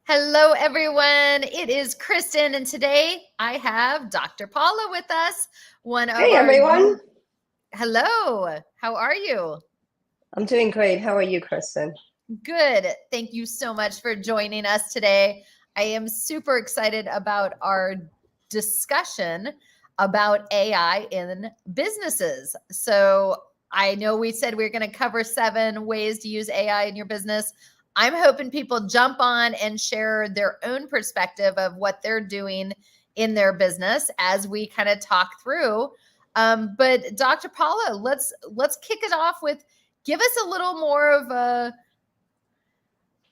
Hello, everyone. It is Kristen, and today I have Dr. Paula with us. Hey, everyone. Hello. How are you? I'm doing great. How are you, Kristen? Good. Thank you so much for joining us today. I am super excited about our discussion about AI in businesses. So I know we said we are going to cover 7 ways to use AI in your business. I'm hoping people jump on and share their own perspective of what they're doing in their business as we kind of talk through. But Dr. Paula, let's kick it off with give us a little more of a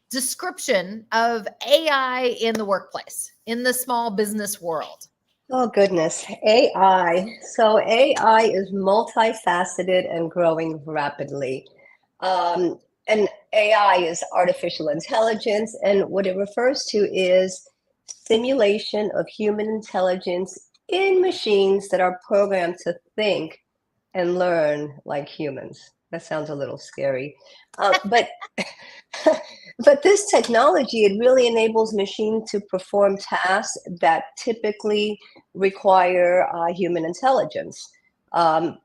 description of AI in the workplace, in the small business world. Oh, goodness. AI. So AI is multifaceted and growing rapidly. And AI is artificial intelligence. And what it refers to is simulation of human intelligence in machines that are programmed to think and learn like humans. That sounds a little scary. But But this technology, it really enables machine to perform tasks that typically require human intelligence. Um,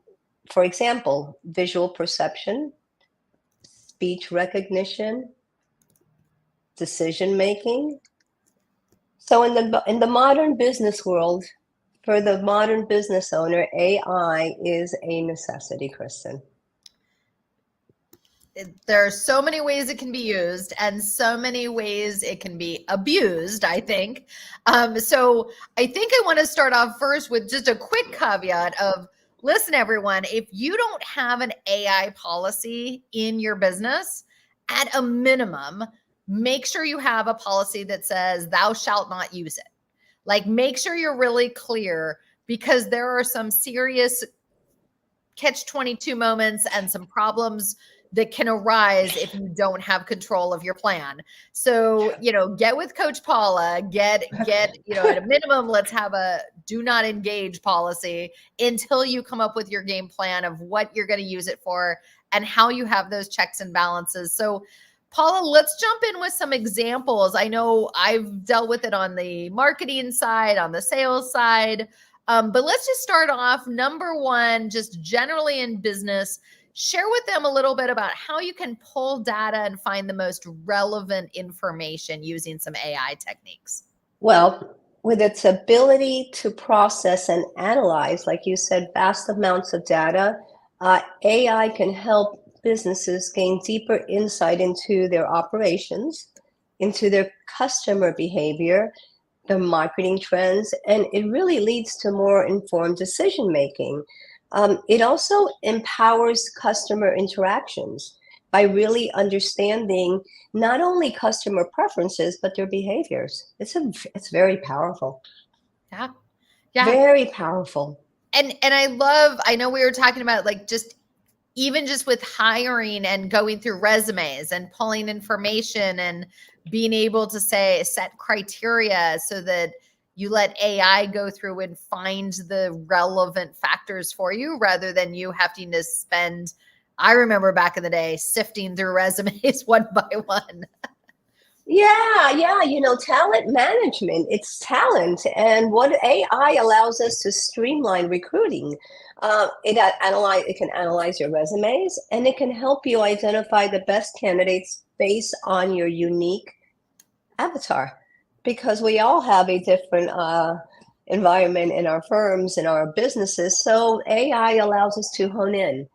for example, visual perception, speech recognition, decision making. So in the modern business world, for the modern business owner, AI is a necessity, Kristen. There are so many ways it can be used and so many ways it can be abused, I think. So I think I want to start off first with just a quick caveat of, listen, everyone, if you don't have an AI policy in your business, at a minimum, make sure you have a policy that says thou shalt not use it. Like, make sure you're really clear, because there are some serious catch-22 moments and some problems that can arise if you don't have control of your plan. So, get with Coach Paula, get, at a minimum, let's have a do not engage policy until you come up with your game plan of what you're going to use it for and how you have those checks and balances. So, Paula, let's jump in with some examples. I know I've dealt with it on the marketing side, on the sales side. But let's just start off. Number one, just generally in business, share with them a little bit about how you can pull data and find the most relevant information using some AI techniques. Well, with its ability to process and analyze, like you said, vast amounts of data, AI can help businesses gain deeper insight into their operations, into their customer behavior, the marketing trends, and it really leads to more informed decision making. It also empowers customer interactions by really understanding not only customer preferences but their behaviors. It's very powerful. Yeah. Very powerful. And I know we were talking about like even just with hiring and going through resumes and pulling information and being able to set criteria so that you let AI go through and find the relevant factors for you rather than you having to spend, I remember back in the day, sifting through resumes one by one. Yeah, talent management, it's talent. And what AI allows us to streamline recruiting. It can analyze your resumes, and it can help you identify the best candidates based on your unique avatar, because we all have a different environment in our firms, in our businesses. So AI allows us to hone in,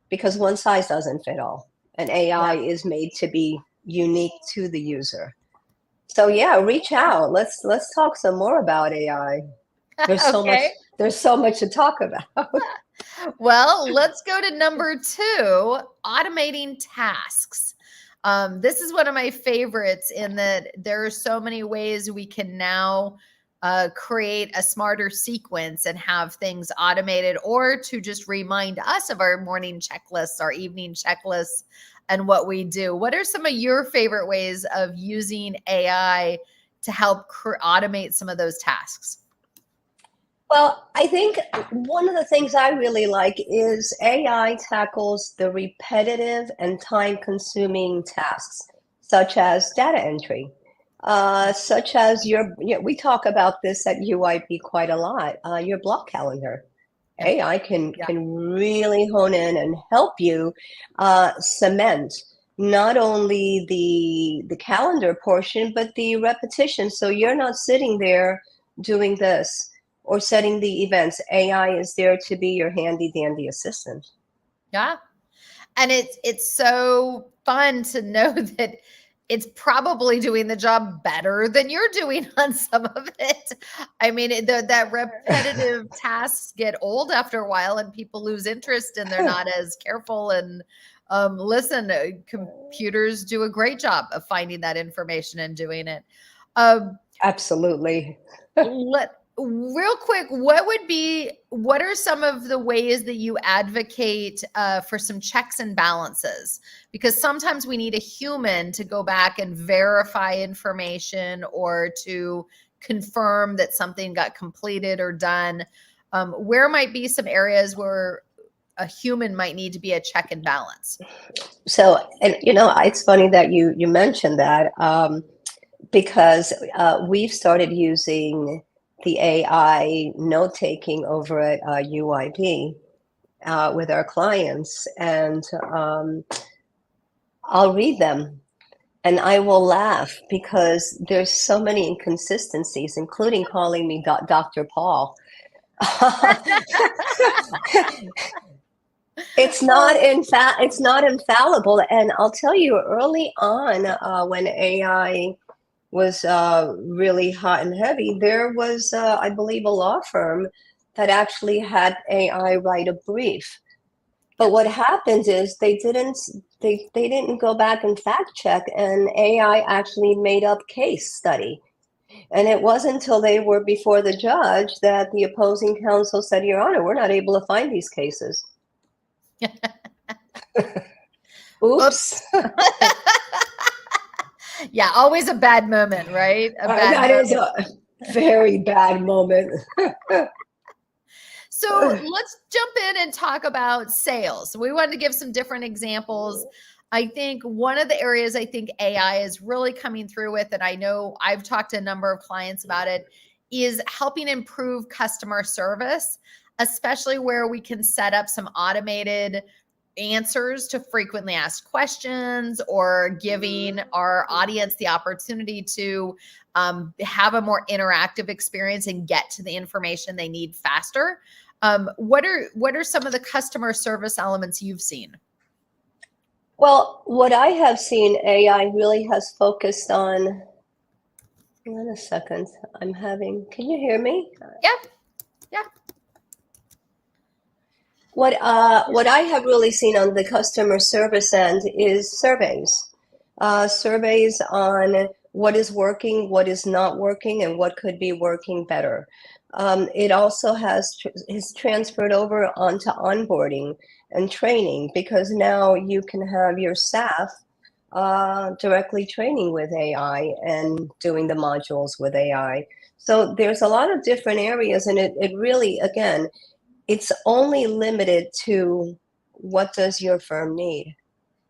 because one size doesn't fit all, and AI is made to be unique to the user. So yeah, reach out. Let's talk some more about AI. There's so much. There's so much to talk about. Well, let's go to number 2, automating tasks. This is one of my favorites in that there are so many ways we can now create a smarter sequence and have things automated, or to just remind us of our morning checklists, our evening checklists, and what we do. What are some of your favorite ways of using AI to help automate some of those tasks? Well, I think one of the things I really like is AI tackles the repetitive and time-consuming tasks, such as data entry. such as we talk about this at UIP quite a lot, your block calendar. Yeah. AI can really hone in and help you cement not only the calendar portion, but the repetition. So you're not sitting there doing this or setting the events. AI is there to be your handy dandy assistant. Yeah. And it's so fun to know that it's probably doing the job better than you're doing on some of it. I mean, that repetitive tasks get old after a while and people lose interest and they're not as careful. And listen, computers do a great job of finding that information and doing it. Absolutely. Real quick, what are some of the ways that you advocate for some checks and balances? Because sometimes we need a human to go back and verify information or to confirm that something got completed or done. Where might be some areas where a human might need to be a check and balance? So, and it's funny that you mentioned that, because we've started using the AI note taking over at UIB with our clients, and I'll read them and I will laugh because there's so many inconsistencies, including calling me Dr. Paul. It's not infallible. And I'll tell you, early on, when AI was really hot and heavy, there was, I believe, a law firm that actually had AI write a brief. But what happened is they didn't go back and fact check, and AI actually made up case study. And it wasn't until they were before the judge that the opposing counsel said, Your Honor, we're not able to find these cases. Oops. Yeah, always a bad moment, right? That is a very bad moment. So let's jump in and talk about sales. We wanted to give some different examples. I think one of the areas I think AI is really coming through with, and I know I've talked to a number of clients about it, is helping improve customer service, especially where we can set up some automated answers to frequently asked questions or giving our audience the opportunity to have a more interactive experience and get to the information they need faster. What are some of the customer service elements you've seen? Well, what I have seen, AI really has focused on. Hang on a second. Can you hear me? Yeah. Yeah. What I have really seen on the customer service end is surveys. Surveys on what is working, what is not working, and what could be working better. It also is transferred over onto onboarding and training, because now you can have your staff directly training with AI and doing the modules with AI. So there's a lot of different areas, and it really, again, it's only limited to what does your firm need.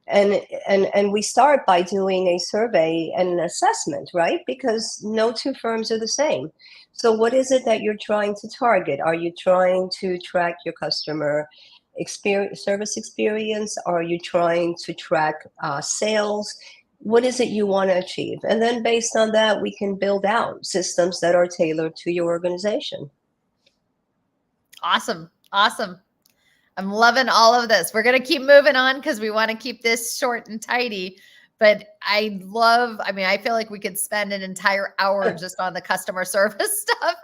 And we start by doing a survey and an assessment, right? Because no two firms are the same. So what is it that you're trying to target? Are you trying to track your customer service experience? Are you trying to track sales? What is it you want to achieve? And then based on that, we can build out systems that are tailored to your organization. Awesome. Awesome. I'm loving all of this. We're going to keep moving on because we want to keep this short and tidy. But I feel like we could spend an entire hour just on the customer service stuff.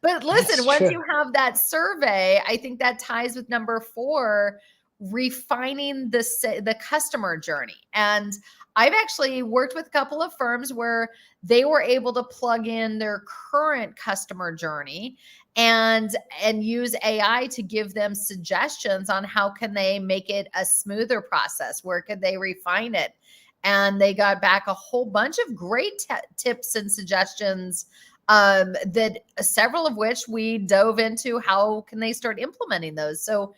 But listen, once you have that survey, I think that ties with number 4, refining the customer journey. And I've actually worked with a couple of firms where they were able to plug in their current customer journey and use AI to give them suggestions on how can they make it a smoother process, where could they refine it. And they got back a whole bunch of great tips and suggestions, that several of which we dove into how can they start implementing those. So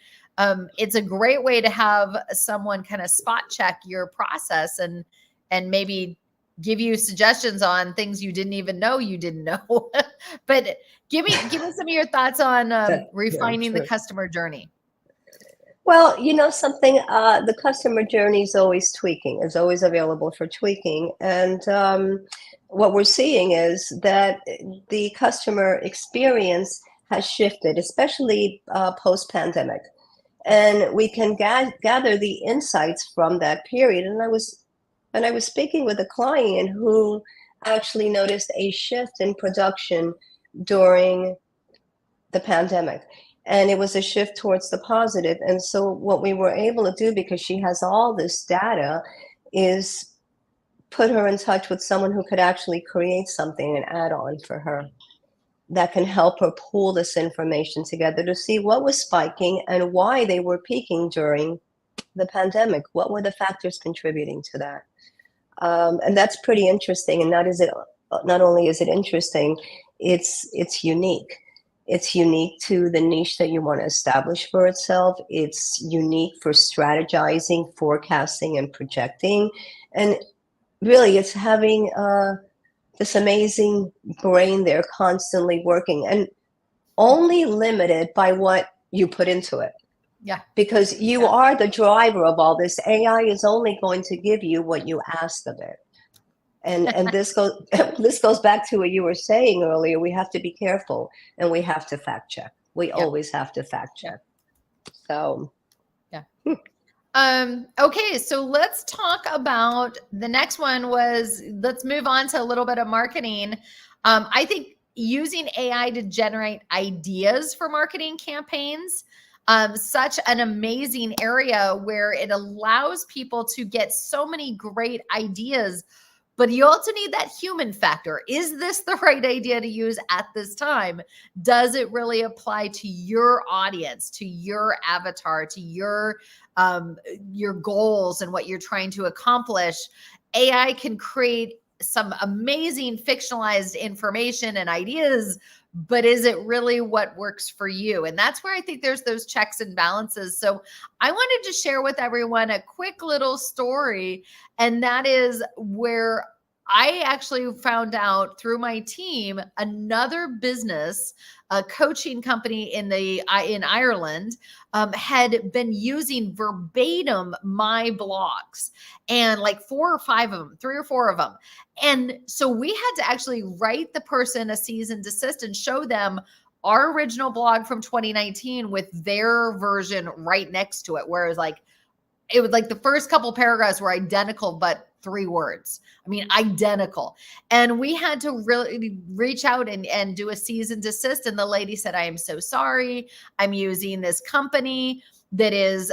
it's a great way to have someone kind of spot check your process and maybe give you suggestions on things you didn't even know you didn't know. But give me some of your thoughts on That's very refining the true. customer journey. Well, you know something, the customer journey is always tweaking, is always available for tweaking. And what we're seeing is that the customer experience has shifted, especially post-pandemic. And we can gather the insights from that period. And I was speaking with a client who actually noticed a shift in production during the pandemic, and it was a shift towards the positive. And so what we were able to do, because she has all this data, is put her in touch with someone who could actually create something, an add-on for her that can help her pull this information together to see what was spiking and why they were peaking during the pandemic. What were the factors contributing to that? And that's pretty interesting. And not only is it interesting, it's unique. It's unique to the niche that you want to establish for itself. It's unique for strategizing, forecasting, and projecting. And really, it's having this amazing brain there constantly working, and only limited by what you put into it. Yeah. Because you are the driver of all this. AI is only going to give you what you ask of it. And this goes back to what you were saying earlier. We have to be careful, and we have to fact check. We always have to fact check. So okay, so let's talk about the next one. Let's move on to a little bit of marketing. I think using AI to generate ideas for marketing campaigns, such an amazing area where it allows people to get so many great ideas. But you also need that human factor. Is this the right idea to use at this time? Does it really apply to your audience, to your avatar, to your goals and what you're trying to accomplish? AI can create some amazing fictionalized information and ideas, but is it really what works for you? And that's where I think there's those checks and balances. So I wanted to share with everyone a quick little story, and that is where I actually found out through my team another business, a coaching company in Ireland, had been using verbatim my blogs, and like 3 or 4 of them. And so we had to actually write the person a cease and desist and show them our original blog from 2019 with their version right next to it, where it was like the first couple paragraphs were identical, but 3 words. I mean, identical. And we had to really reach out and do a cease and desist. And the lady said, I am so sorry. I'm using this company that is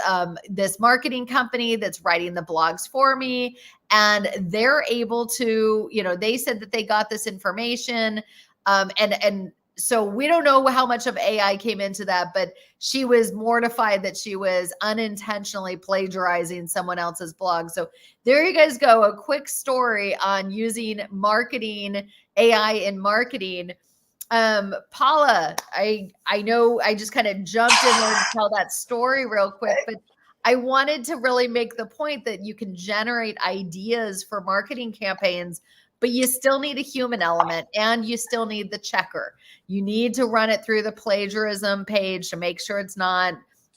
this marketing company that's writing the blogs for me. And they're able to, they said that they got this information. And so we don't know how much of AI came into that, but she was mortified that she was unintentionally plagiarizing someone else's blog. So there you guys go. A quick story on using marketing, AI in marketing. Paula, I know I just kind of jumped in there to tell that story real quick, but I wanted to really make the point that you can generate ideas for marketing campaigns, but you still need a human element, and you still need the checker. You need to run it through the plagiarism page to make sure it's not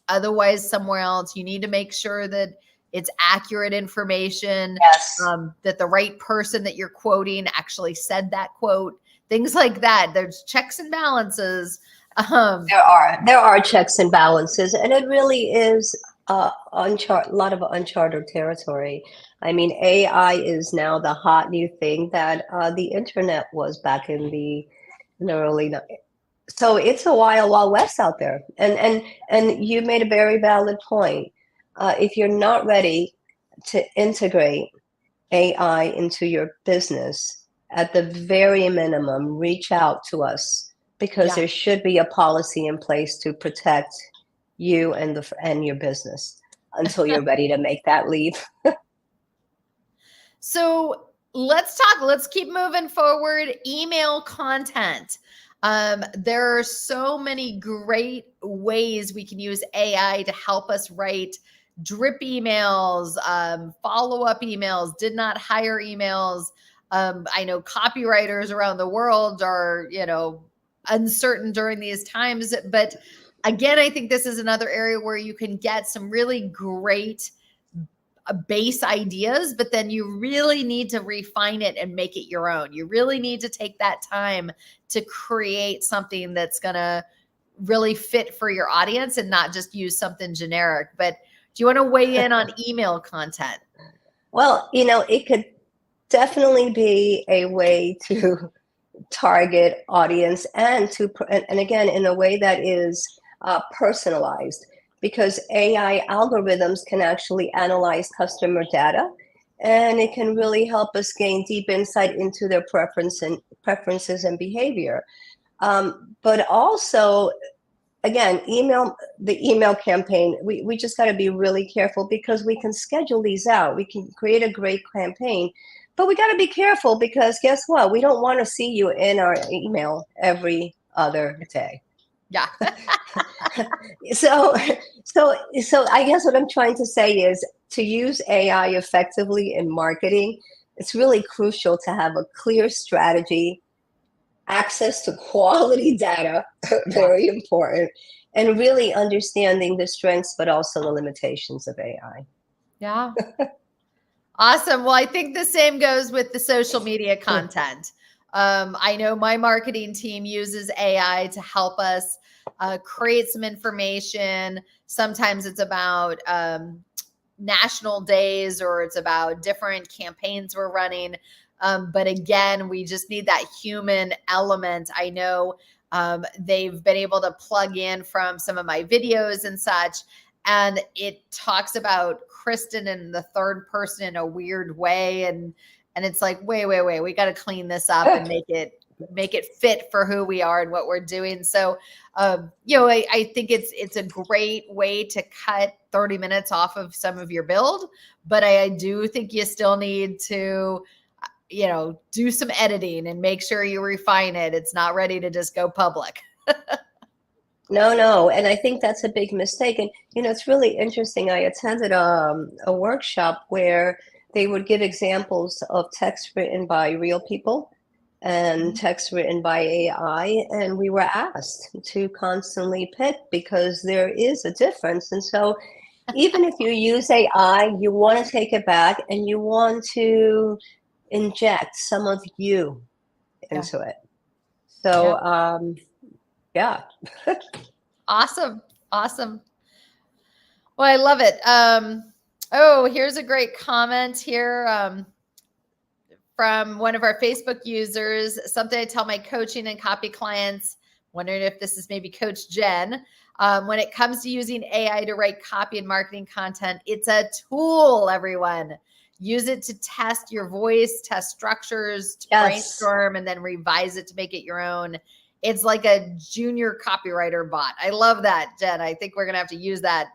otherwise somewhere else. You need to make sure that it's accurate information, yes, that the right person that you're quoting actually said that quote, things like that. There's checks and balances. there are checks and balances, and it really is a lot of uncharted territory. I mean, AI is now the hot new thing that the internet was back in the early. So it's a wild west out there, and you made a very valid point. If you're not ready to integrate AI into your business, at the very minimum, reach out to us, because there should be a policy in place to protect you and your business until you're ready to make that leap. So let's keep moving forward. Email content. There are so many great ways we can use AI to help us write drip emails, follow-up emails, did not hire emails, I know copywriters around the world are, uncertain during these times. But again, I think this is another area where you can get some really great base ideas, but then you really need to refine it and make it your own. You really need to take that time to create something that's going to really fit for your audience and not just use something generic. But do you want to weigh in on email content? Well, it could definitely be a way to target audience and again, in a way that is personalized, because AI algorithms can actually analyze customer data, and it can really help us gain deep insight into their preferences and behavior. But also, again, the email campaign, we just got to be really careful, because we can schedule these out. We can create a great campaign, but we got to be careful, because guess what? We don't want to see you in our email every other day. Yeah. So I guess what I'm trying to say is, to use AI effectively in marketing, it's really crucial to have a clear strategy, access to quality data, very important, and really understanding the strengths but also the limitations of AI. Yeah. Awesome. Well, I think the same goes with the social media content. I know my marketing team uses AI to help us create some information. Sometimes it's about national days, or it's about different campaigns we're running. But again, we just need that human element. I know they've been able to plug in from some of my videos and such, and it talks about Kristen in the third person in a weird way. And it's like, wait, we got to clean this up and make it fit for who we are and what we're doing. So, I think it's a great way to cut 30 minutes off of some of your build, but I do think you still need to, do some editing and make sure you refine it. It's not ready to just go public. No. And I think that's a big mistake. And, it's really interesting. I attended a workshop where they would give examples of text written by real people and text written by AI. And we were asked to constantly pick, because there is a difference. And so even if you use AI, you want to take it back and you want to inject some of you into it. So, yeah. Awesome. Well, I love it. Here's a great comment here from one of our Facebook users. Something I tell my coaching and copy clients, wondering if this is maybe Coach Jen. When it comes to using AI to write copy and marketing content, it's a tool, everyone. Use it to test your voice, test structures, to brainstorm, and then revise it to make it your own. It's like a junior copywriter bot. I love that, Jen. I think we're going to have to use that.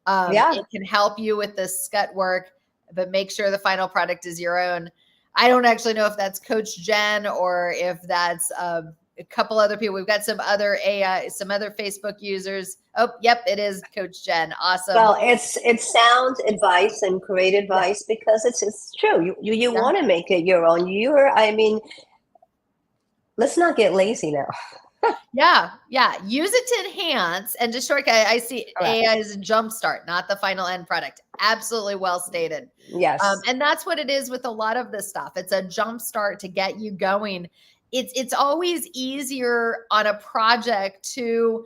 It can help you with the scut work, but make sure the final product is your own. I don't actually know if that's Coach Jen or if that's a couple other people. We've got some other AI, some other Facebook users. Oh, yep, it is Coach Jen. Awesome. Well, it's sound advice and great advice, because it's true. You want to make it your own. Let's not get lazy now. Yeah. Use it to enhance and to shortcut. I see AI as a jumpstart, not the final end product. Absolutely well stated. Yes. And that's what it is with a lot of this stuff. It's a jumpstart to get you going. It's always easier on a project to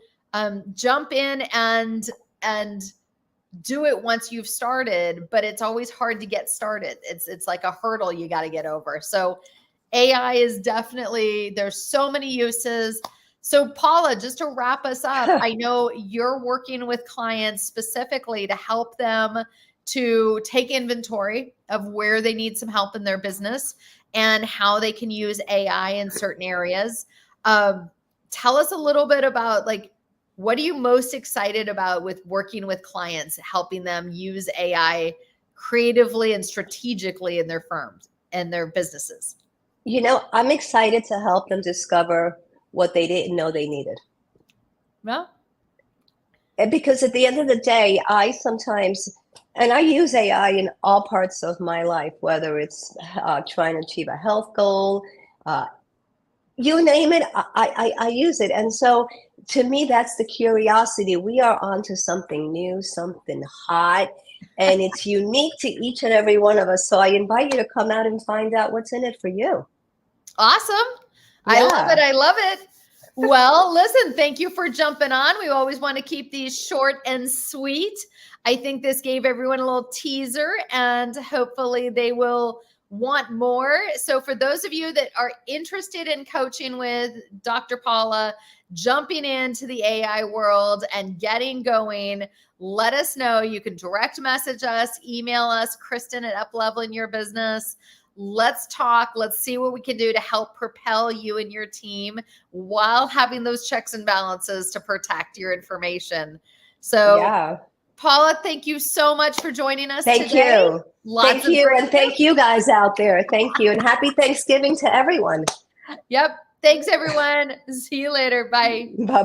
jump in and do it once you've started, but it's always hard to get started. It's like a hurdle you got to get over. So AI is definitely, there's so many uses. So Paula, just to wrap us up, I know you're working with clients specifically to help them to take inventory of where they need some help in their business and how they can use AI in certain areas. Tell us a little bit about, like, what are you most excited about with working with clients, helping them use AI creatively and strategically in their firms and their businesses? I'm excited to help them discover what they didn't know they needed. Well, and because at the end of the day, I sometimes And I use AI in all parts of my life, whether it's trying to achieve a health goal, uh, you name it, I use it. And so to me, that's the curiosity. We are onto something new, something hot, and it's unique to each and every one of us. So I invite you to come out and find out what's in it for you. Awesome. Yeah. I love it. I love it. Well, listen, thank you for jumping on. We always want to keep these short and sweet. I think this gave everyone a little teaser, and hopefully they will want more. So for those of you that are interested in coaching with Dr. Paula, jumping into the AI world and getting going, let us know. You can direct message us, email us, Kristen at Upleveling Your Business. Let's talk. Let's see what we can do to help propel you and your team while having those checks and balances to protect your information. So, yeah. Paula, thank you so much for joining us Thank today. you. Thank you. And thank you guys out there. Thank you. And happy Thanksgiving to everyone. Yep. Thanks, everyone. See you later. Bye. Bye-bye.